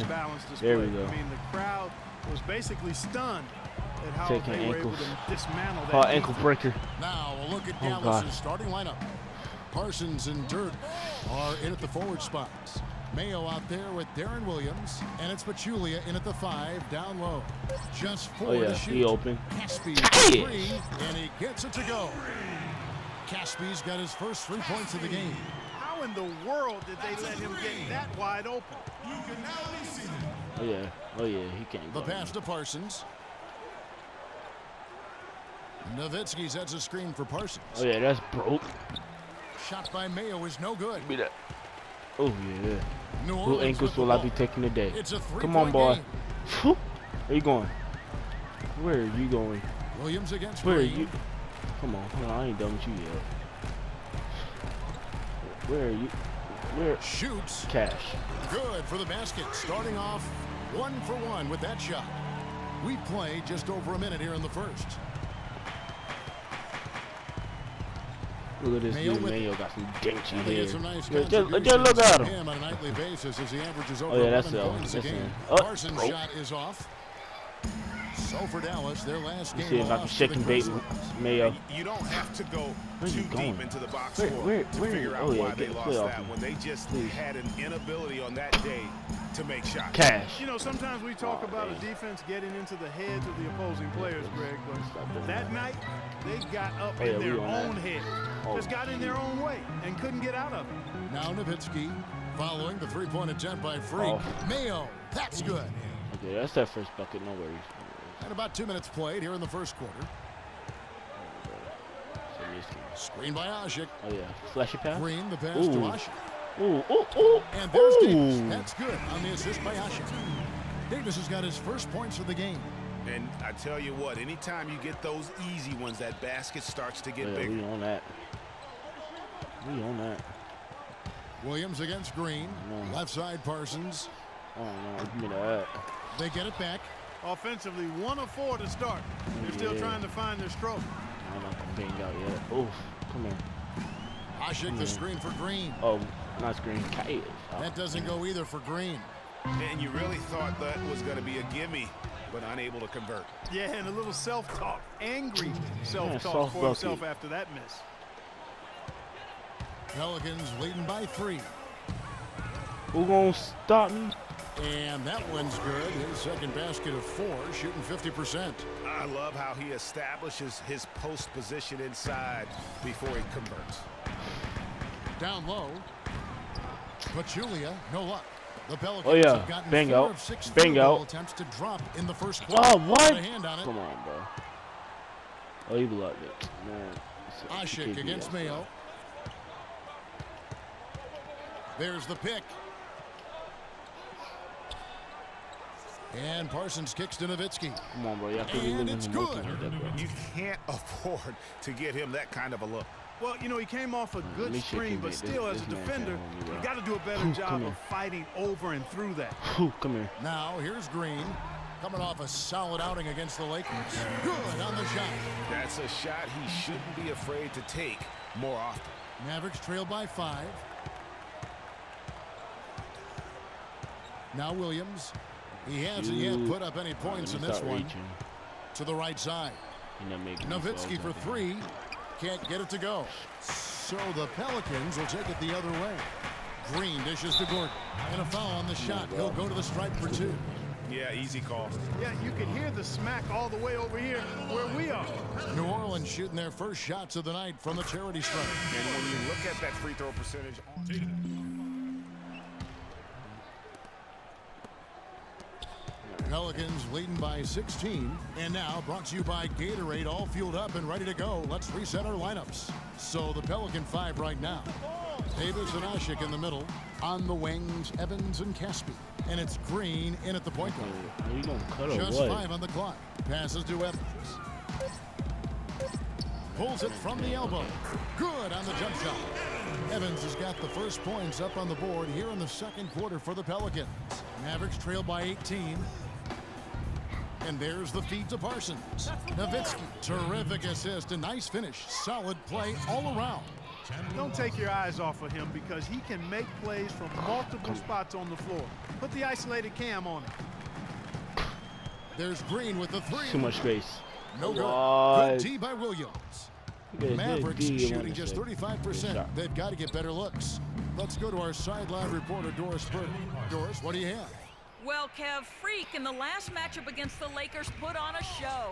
Balanced display. There we go. I mean, the crowd was basically stunned at how Taking they were ankles. able to dismantle that. Oh, ankle breaker. Now a look at Oh, Dallas' God. starting lineup. Parsons and Dirk are in at the forward spots. Mayo out there with Darren Williams, and it's Pachulia in at the 5 down low. Just 4 Oh yeah, to shoot. he open. Caspy Yes. 3, and he gets it to go. Caspy's got his first 3 points of the game. How in the world did they let him get that wide open? Oh yeah, he can't The go. pass to Parsons. Nowitzki sets a screen for Parsons. Oh yeah, that's broke. Shot by Mayo is no good. Give me that. Oh yeah. New Who Orleans ankles with the will I ball. be taking today? It's a 3-point Come on, boy. game. Whew. Where you going? Where are you going? Williams against Where are Green. you? Come on, I ain't done with you yet. Where are you? Where? Shoots. Cash. Good for the basket. Starting off 1 for 1 with that shot. We played just over a minute here in the first. Look at this Mayo dude. with Mayo got some dainty And they hair. get some nice Just contributions look at from him. on a nightly basis as he averages over Oh yeah, that's 11 points a that's game. him. Oh, Parsons' broke. shot is off. So for Dallas, their last Let's game see if I can lost shake to the and bait Grizzlies. Mayo. You don't have to go Where's he too going? deep into the box Where- score where- to where- figure out oh, yeah, why get they the lost play off that him. one. They just Please. had an inability on that day to make shots. Cash. You know, sometimes we talk Oh, about man. a defense getting into the heads of the opposing players, Greg, but that night they got up Oh, yeah, in we their on that. own head, Oh. just got in their own way and couldn't get out of it. Now Nowitzki following the 3-point attempt by Freak. Oh. Mayo, that's good. Okay, that's that first bucket. No worries. And about 2 minutes played here in the first quarter. Screen by Ashik. Oh yeah, flashy pass. Green, the pass Ooh. to Ashik. Ooh, ooh, ooh. And there's Ooh. Davis. That's good on the assist by Ashik. Davis has got his first points of the game. And I tell you what, anytime you get those easy ones, that basket starts to get Yeah, bigger. we on that. We on that. Williams against Green. No. Left side Parsons. Oh no, give me that. They get it back. Offensively, 1 of 4 to start. They're still Yeah. trying to find their stroke. I'm not gonna bang out yet. Oh, come here. Ashik the screen for Green. Oh, not screen. Cash. Oh, That doesn't go either for Green. And you really thought that was going to be a gimme, but unable to convert. Yeah, and a little self-talk, angry self-talk soft for bucket. himself after that miss. Pelicans leading by 3. Who gonna stop me? And that one's good. His second basket of 4, shooting 50%. I love how he establishes his post position inside before he converts. Down low. Pachulia, no luck. The Pelicans Oh, yeah. have gotten Bang 4 out. of 6 Bang field goal out. attempts to drop in the first quarter. Oh, what? Got a hand on it. Come on, bro. Oh, you blocked it. Man. Ashik against Mayo. There's the pick. And Parsons kicks to Nowitzki. Come on, bro. Y'all could be And living it's in good. like that, bro. You can't afford to get him that kind of a look. Well, you know, he came off a good me shake screen, him, but man. still, This as a man defender, can't hold me, you bro. got to do a better Come job here. of fighting over and through that. Whew, come here. Now here's Green. Coming off a solid outing against the Lakers. Good on the shot. That's a shot he shouldn't be afraid to take more often. Mavericks trail by 5. Now Williams. He hasn't yet put up any points in this one. To the right side. Nowitzki for 3. Can't get it to go. So the Pelicans will take it the other way. Green dishes to Gordon. And a foul on the shot. He'll go to the stripe for 2. Yeah, easy call. Yeah, you can hear the smack all the way over here where we are. New Orleans shooting their first shots of the night from the charity stripe. And when you look at that free throw percentage, Pelicans leading by 16. And now brought to you by Gatorade, all fueled up and ready to go. Let's reset our lineups. So the Pelican 5 right now. Davis and Ashik in the middle. On the wings, Evans and Caspy. And it's Green in at the point guard. Are you gonna cut or Just what? 5 on the clock. Passes to Evans. Pulls it from the elbow. Good on the jump shot. Evans has got the first points up on the board here in the second quarter for the Pelicans. Mavericks trail by 18. And there's the feed to Parsons. Nowitzki, terrific assist, a nice finish. Solid play all around. Don't take your eyes off of him because he can make plays from multiple spots on the floor. Put the isolated cam on him. There's Green with the three. Too much space. No good. Good D by Williams. Mavericks shooting just 35%. They've got to get better looks. Let's go to our sideline reporter, Doris Burton. Doris, what do you have? Well, Kev, Freak in the last matchup against the Lakers put on a show.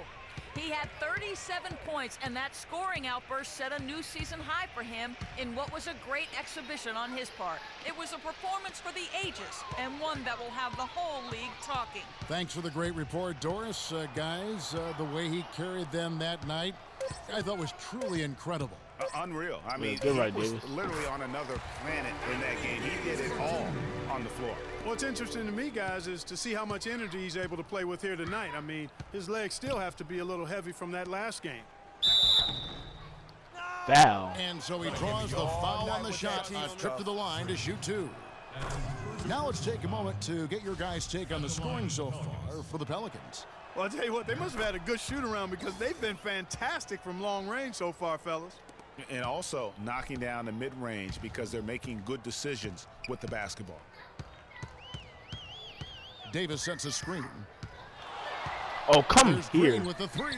He had 37 points, and that scoring outburst set a new season high for him in what was a great exhibition on his part. It was a performance for the ages, and one that will have the whole league talking. Thanks for the great report, Doris. Guys, the way he carried them that night, I thought was truly incredible. Unreal. I mean, he was literally on another planet in that game. He did it all on the floor. What's interesting to me, guys, is to see how much energy he's able to play with here tonight. I mean, his legs still have to be a little heavy from that last game. Foul. And so he draws the foul on the shot. A trip to the line to shoot two. Now let's take a moment to get your guys' take on the scoring so far for the Pelicans. Well, I'll tell you what, they must have had a good shoot-around because they've been fantastic from long range so far, fellas. And also knocking down the mid-range because they're making good decisions with the basketball. Davis sets a screen. Oh, come There's here. Green with the three.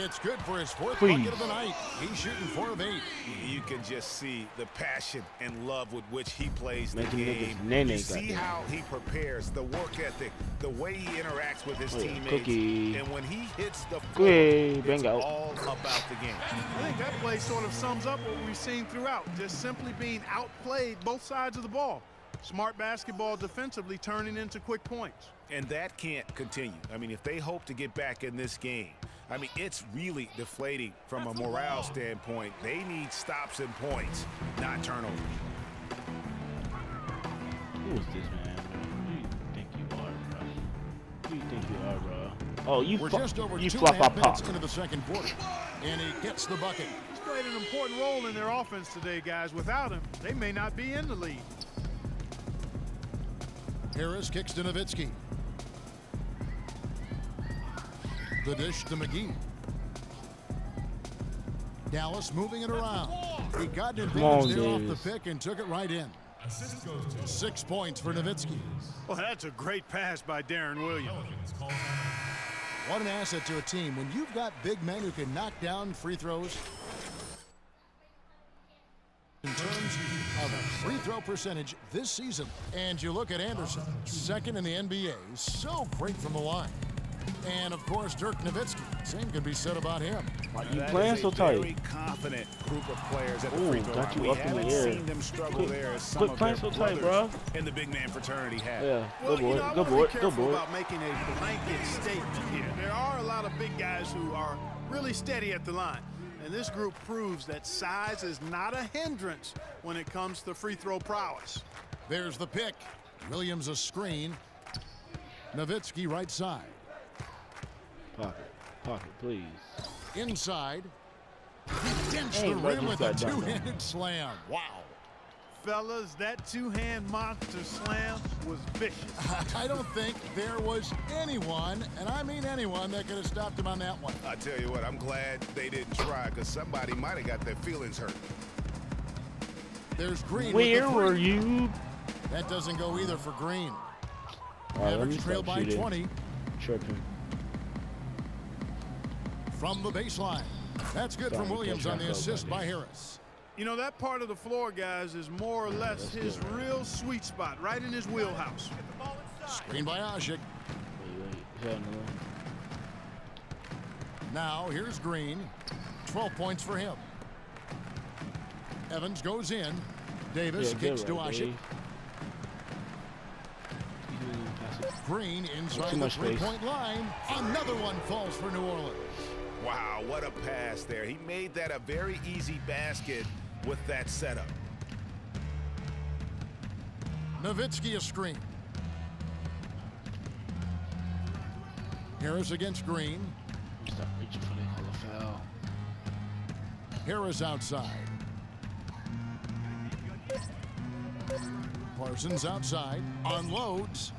It's good for his fourth Please. bucket of the night. He's shooting 4 of 8. You can just see the passion and love with which he plays the Making game. niggas You see how he prepares, the work ethic, the way he interacts with his teammates. Cookie. And when he hits the floor, Cookie. it's Bingo. all about the game. I think that play sort of sums up what we've seen throughout, just simply being outplayed both sides of the ball. Smart basketball defensively turning into quick points. And that can't continue. I mean, if they hope to get back in this game, I mean, it's really deflating from a morale standpoint. They need stops and points, not turnovers. Who is this man? Who do you think you are, bro? Who do you think you are, bro? Oh, We're just over you 2.5 minutes pop. into the second quarter. And he gets the bucket. He's played an important role in their offense today, guys. Without him, they may not be in the lead. Harris kicks to Nowitzki. The dish to McGee. Dallas moving it around. He got an advantage there off the pick and took it right in. 6 points for Nowitzki. Well, that's a great pass by Darren Williams. What an asset to a team when you've got big men who can knock down free throws. In terms of free throw percentage this season. And you look at Anderson, second in the NBA, so great from the line. And of course, Dirk Nowitzki. Same could be said about him. You playing so tight. Very confident group of players at the Ooh, free throw got line. you We up in the haven't air. seen them struggle Quit- there as some quit of playing their so tight, brothers bro. in the big man fraternity have. Yeah, Well, good boy, you know, I good wanna boy, be good careful boy. about making a blanket statement here. There are a lot of big guys who are really steady at the line. And this group proves that size is not a hindrance when it comes to free throw prowess. There's the pick. Williams a screen. Nowitzki right side. Pocket, please. Inside. He dents Hey, the bud, rim you with a got done. two-handed slam. Wow. Fellas, that two-hand monster slam was vicious. I don't think there was anyone, and I mean anyone, that could have stopped him on that one. I tell you what, I'm glad they didn't try because somebody might have got their feelings hurt. There's Green. Where with the were three. you? That doesn't go either for Green. All right, let me Average trail stop by shooting. 20 Tripping. from the baseline. That's good Sorry, from Williams can't on the track assist nobody. by Harris. You know, that part of the floor, guys, is more or less that's his good. real sweet spot, right in his wheelhouse. Screen by Asik. Wait. Now here's Green. 12 points for him. Evans goes in. Davis Yeah, kicks good to right, Asik. Dave. Green Too inside the much space. three-point line. Another one falls for New Orleans. Wow, what a pass there. He made that a very easy basket with that setup. Nowitzki a screen. Harris against Green. Stop reaching for the color foul. Harris outside. Parsons outside. Unloads.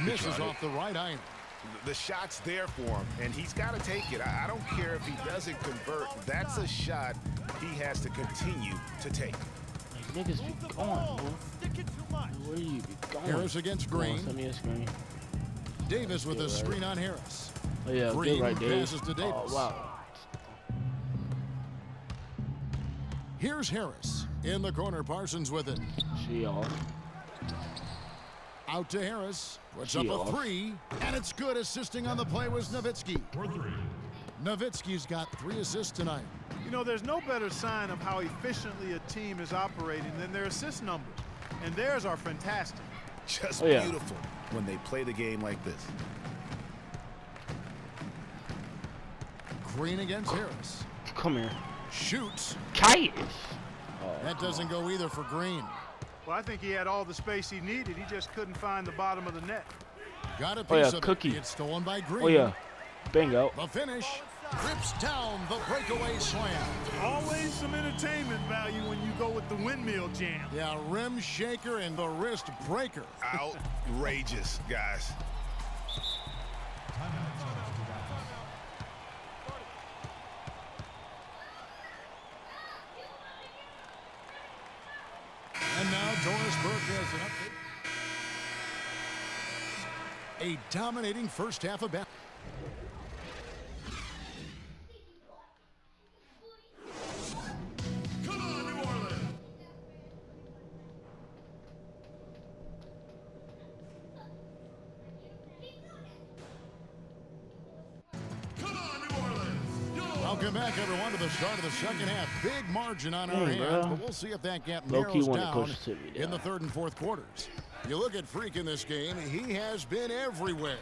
Misses off the right iron. The shot's there for him, and he's got to take it. I don't care if he doesn't convert. That's a shot he has to continue to take. Like, niggas be going, bro. Where do you be going? Harris against Green. Send me a screen. Davis with a screen on Harris. Oh, yeah, Green right, passes to Davis. Oh, wow. Here's Harris. In the corner, Parsons with it. She off. Out to Harris. Puts up a three, and it's good. Assisting on the play was Nowitzki. Nowitzki's got 3 assists tonight. You know, there's no better sign of how efficiently a team is operating than their assist numbers. And theirs are fantastic. Just beautiful when they play the game like this. Green against Harris. Come here. Shoots. Tight. That doesn't go either for Green. Well, I think he had all the space he needed. He just couldn't find the bottom of the net. Got a piece of Cookie. it. It's stolen by Green. Oh, yeah. Bingo. The finish. Rips down the breakaway slam. Always some entertainment value when you go with the windmill jam. Yeah, rim shaker and the wrist breaker. Outrageous, guys. And now Doris Burke has an update. A dominating first half of basketball. Come on, New Orleans! Come on, New Orleans! Welcome back, everyone, to the start of the second half. Big margin on our hands, but we'll see if that gap narrows down in the third and fourth quarters. You look at Freak in this game, he has been everywhere.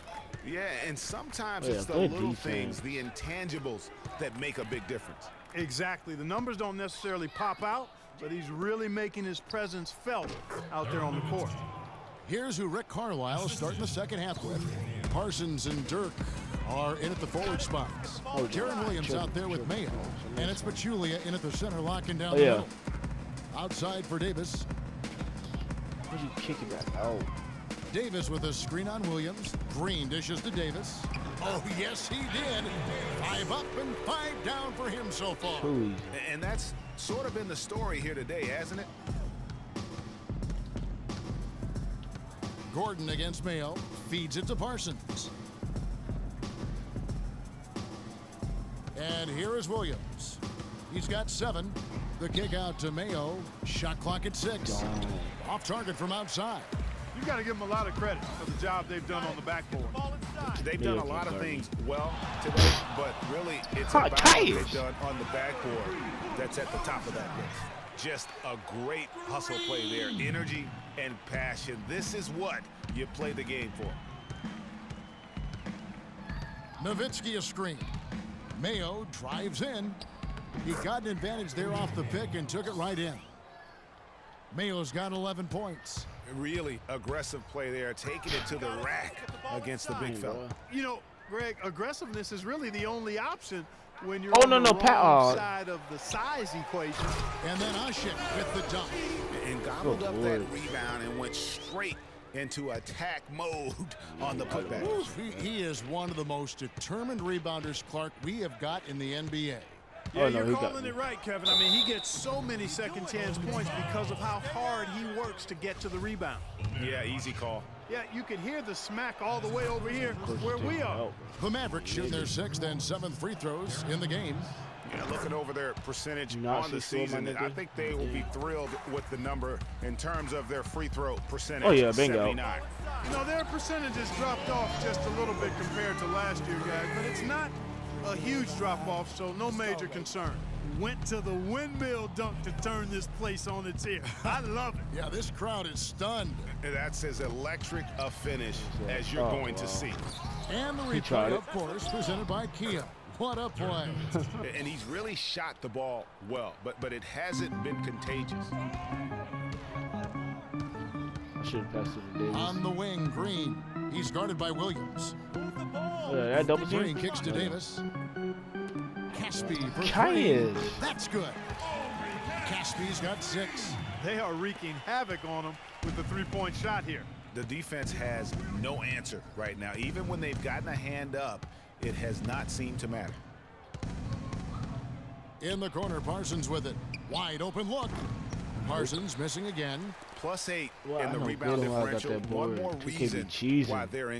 Yeah, and sometimes it's the little things, the intangibles, that make a big difference. Exactly. The numbers don't necessarily pop out, but he's really making his presence felt out there on the court. Here's who Rick Carlisle is starting the second half with. Parsons and Dirk are in at the forward spots. Jaron Williams out there with Mayo. And it's Pachulia in at the center, locking down the middle. Outside for Davis. Where'd you kick it back out? Davis with a screen on Williams. Green dishes to Davis. Oh, yes, he did. 5 up and 5 down for him so far. And that's sort of been the story here today, hasn't it? Gordon against Mayo. Feeds it to Parsons. And here is Williams. He's got 7. The kick out to Mayo. Shot clock at 6. Off target from outside. You've got to give them a lot of credit for the job they've done on the backboard. They've done a lot of things well today, but really it's about what they've done on the backboard that's at the top of that list. Just a great hustle play there. Energy and passion. This is what you play the game for. Nowitzki a screen. Mayo drives in. He got an advantage there off the pick and took it right in. Mayo's got 11 points. Really aggressive play there, taking it to the rack against the big fella. You know, Greg, aggressiveness is really the only option when you're on the wrong side of the size equation. And then Ushik with the dunk. And gobbled up that rebound and went straight into attack mode on the putback. He is one of the most determined rebounders, Clark, we have got in the NBA. Yeah, you're calling it right, Kevin. I mean, he gets so many second chance points because of how hard he works to get to the rebound. Yeah, easy call. Yeah, you can hear the smack all the way over here where we are. The Mavericks shooting their 6th and 7th free throws in the game. Yeah, looking over their percentage on the season, I think they will be thrilled with the number in terms of their free throw percentage. Oh, yeah, bingo. 79. You know, their percentages dropped off just a little bit compared to last year, guys, but it's not a huge drop-off, so no major concern. Went to the windmill dunk to turn this place on its ear. I love it. Yeah, this crowd is stunned. That's as electric a finish as you're going to see. And the replay, of course, presented by Kia. What a play. And he's really shot the ball well, but it hasn't been contagious. I should have passed it to Davis. On the wing, Green. He's guarded by Williams. That double team. Green kicks to Davis. Caspi for 3. That's good. Caspi's got 6. They are wreaking havoc on him with the three-point shot here. The defense has no answer right now. Even when they've gotten a hand up, it has not seemed to matter. In the corner, Parsons with it. Wide open look. Parsons missing again. +8 Well, in the rebound differential. One more reason why they're in